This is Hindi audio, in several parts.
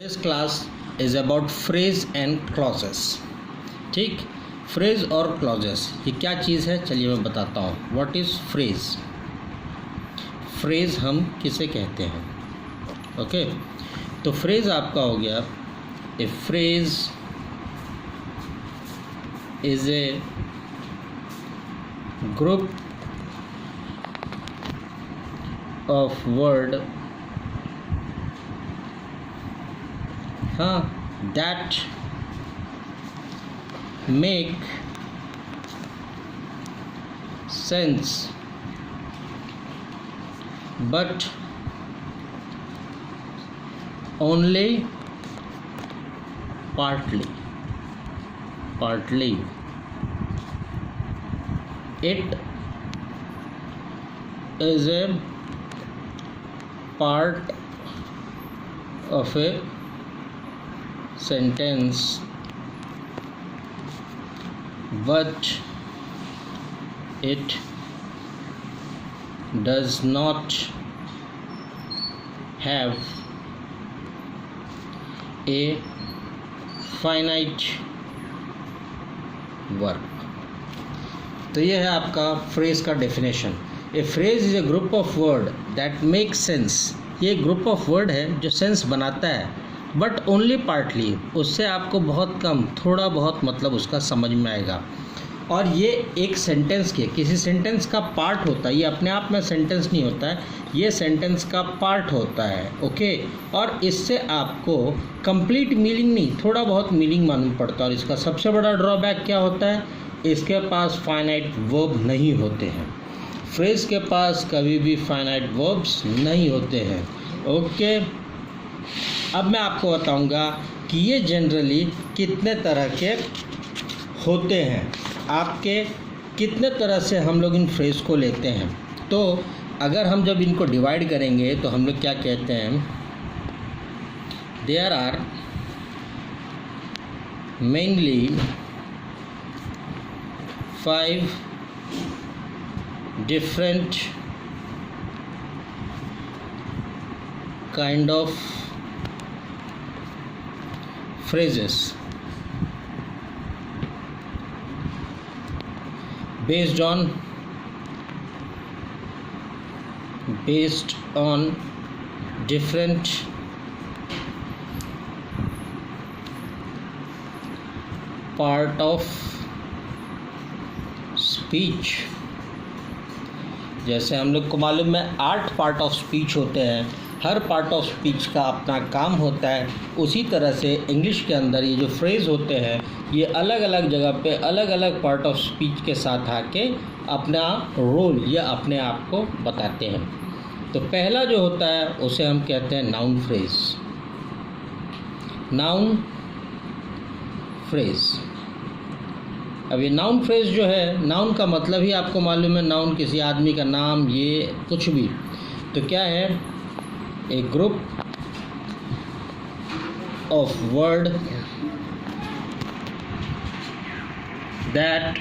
This class is about phrase and clauses. ठीक, फ्रेज और क्लॉजेस ये क्या चीज़ है, चलिए मैं बताता हूँ। What is phrase? फ्रेज हम किसे कहते हैं? ओके, तो फ्रेज आपका हो गया, ए phrase is a group of word that make sense but only partly. It is a part of a sentence but it does not have a finite verb। तो ये है आपका फ्रेज का definition. A phrase is a group of word that make sense. ये ग्रुप ऑफ वर्ड है जो सेंस बनाता है, बट ओनली पार्टली, उससे आपको बहुत कम, थोड़ा बहुत मतलब उसका समझ में आएगा। और ये एक सेंटेंस के, किसी सेंटेंस का पार्ट होता है, ये अपने आप में सेंटेंस नहीं होता है, ये सेंटेंस का पार्ट होता है। ओके, और इससे आपको कंप्लीट मीनिंग नहीं, थोड़ा बहुत मीनिंग मालूम पड़ता है। और इसका सबसे बड़ा ड्रॉबैक क्या होता है? इसके पास फाइनाइट वर्ब नहीं होते हैं। फ्रेज के पास कभी भी फाइनाइट वर्ब्स नहीं होते हैं। ओके, अब मैं आपको बताऊंगा कि ये जनरली कितने तरह के होते हैं, आपके कितने तरह से हम लोग इन फ्रेज को लेते हैं। तो अगर हम जब इनको डिवाइड करेंगे तो हम लोग क्या कहते हैं, there are mainly 5 different kind of phrases based on different part of speech। जैसे हम लोग को मालूम है 8 पार्ट ऑफ स्पीच होते हैं, हर पार्ट ऑफ स्पीच का अपना काम होता है। उसी तरह से इंग्लिश के अंदर ये जो फ्रेज होते हैं, ये अलग अलग जगह पे अलग अलग पार्ट ऑफ स्पीच के साथ आके अपना रोल या अपने आप को बताते हैं। तो पहला जो होता है उसे हम कहते हैं नाउन फ्रेज। नाउन फ्रेज, अब ये नाउन फ्रेज जो है, नाउन का मतलब ही आपको मालूम है, नाउन किसी आदमी का नाम, ये कुछ भी। तो क्या है? A group of word that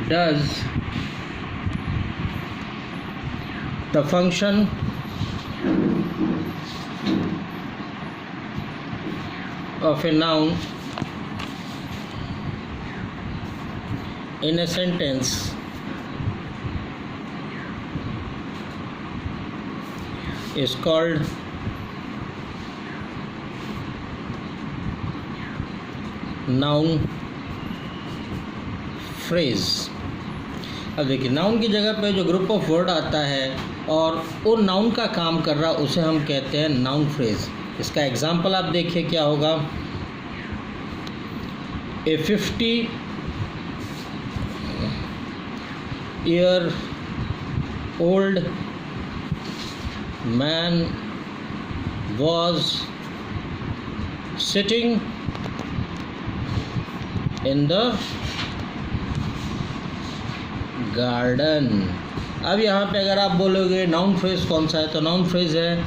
does the function of a noun in a sentence is called noun phrase। अब देखिए, नाउन की जगह पे जो ग्रुप ऑफ वर्ड आता है और वो नाउन का काम कर रहा, उसे हम कहते हैं नाउन फ्रेज। इसका एग्जांपल आप देखिए क्या होगा। ए 50-year-old man was sitting in the garden। अब यहाँ पे अगर आप बोलोगे नाउन फ्रेज कौन सा है, तो नाउन फ्रेज है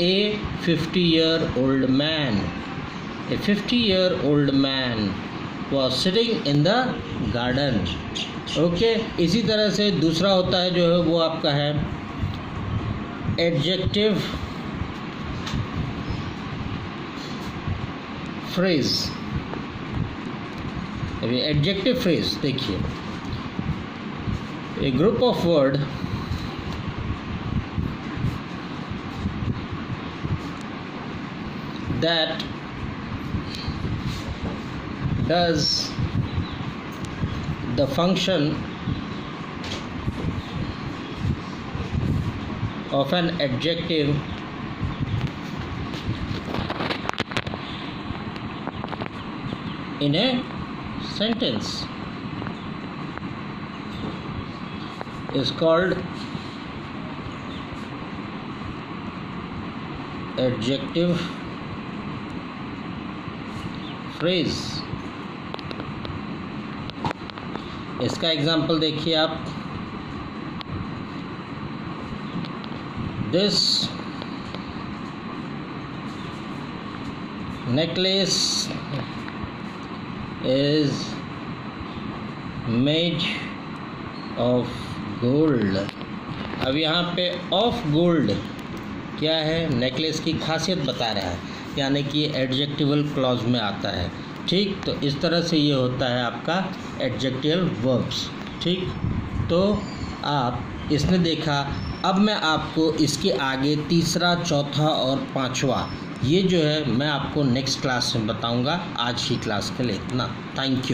ए 50-year-old man। A 50-year-old man was sitting in the garden। Okay, इसी तरह से दूसरा होता है जो है वो आपका है एडजेक्टिव फ्रेज, अभी एडजेक्टिव फ्रेज देखिए, a group of word that does the function of an adjective in a sentence is called adjective phrase. इसका एग्जाम्पल देखिए आप, this necklace is made of gold. अब यहाँ पे ऑफ गोल्ड क्या है, नेकलेस की खासियत बता रहा है, यानी कि ये एडजेक्टिवल क्लॉज में आता है। ठीक, तो इस तरह से ये होता है आपका एडजेक्टिवल वर्ब्स। ठीक, तो आप इसने देखा। अब मैं आपको इसके आगे तीसरा, चौथा और पांचवा ये जो है मैं आपको नेक्स्ट क्लास में बताऊंगा। आज की क्लास के लिए इतना। Thank you.